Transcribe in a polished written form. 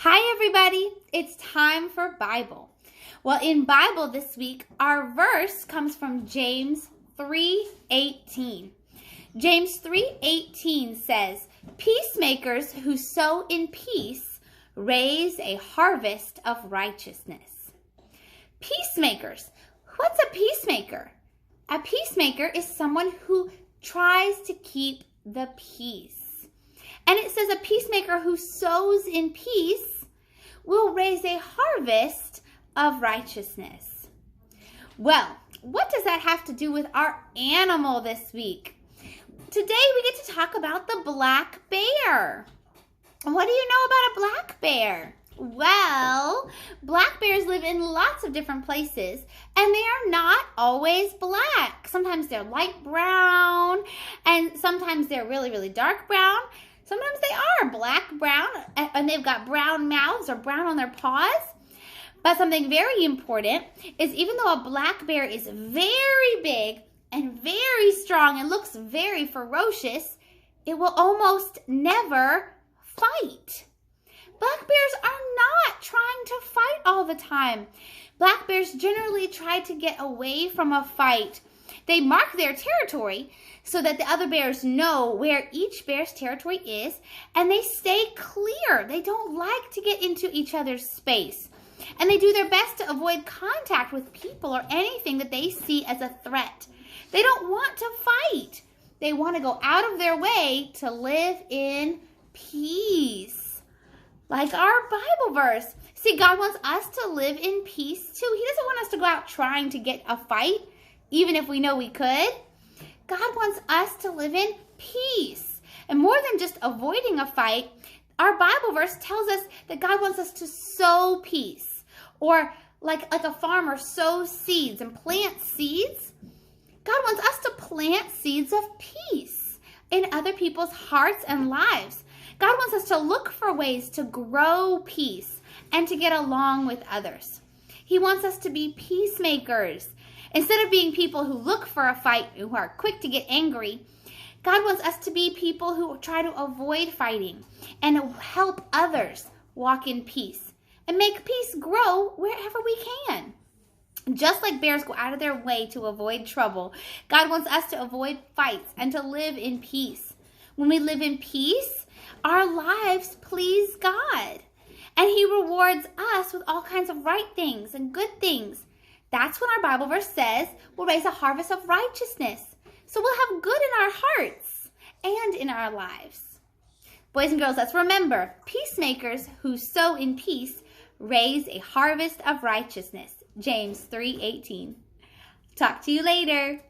Hi everybody, it's time for Bible. Well, in Bible this week, our verse comes from James 3:18. James 3:18 says, "Peacemakers who sow in peace raise a harvest of righteousness." Peacemakers. What's a peacemaker? A peacemaker is someone who tries to keep the peace. And it says a peacemaker who sows in peace will raise a harvest of righteousness. Well, what does that have to do with our animal this week? Today we get to talk about the black bear. What do you know about a black bear? Well, black bears live in lots of different places, and they are not always black. Sometimes they're light brown, and sometimes they're really, really dark brown. Sometimes they are black, brown, and they've got brown mouths or brown on their paws. But something very important is even though a black bear is very big and very strong and looks very ferocious, it will almost never fight. Black bears are not trying to fight all the time. Black bears generally try to get away from a fight. They mark their territory so that the other bears know where each bear's territory is, and they stay clear. They don't like to get into each other's space. And they do their best to avoid contact with people or anything that they see as a threat. They don't want to fight. They want to go out of their way to live in peace. Like our Bible verse. See, God wants us to live in peace too. He doesn't want us to go out trying to get a fight, even if we know we could. God wants us to live in peace. And more than just avoiding a fight, our Bible verse tells us that God wants us to sow peace. Or like a farmer sows seeds and plants seeds. God wants us to plant seeds of peace in other people's hearts and lives. God wants us to look for ways to grow peace and to get along with others. He wants us to be peacemakers. Instead of being people who look for a fight, who are quick to get angry, God wants us to be people who try to avoid fighting and help others walk in peace and make peace grow wherever we can. Just like bears go out of their way to avoid trouble, God wants us to avoid fights and to live in peace. When we live in peace, our lives please God. And He rewards us with all kinds of right things and good things. That's what our Bible verse says. We'll raise a harvest of righteousness. So we'll have good in our hearts and in our lives. Boys and girls, let's remember, peacemakers who sow in peace raise a harvest of righteousness. James 3:18. Talk to you later.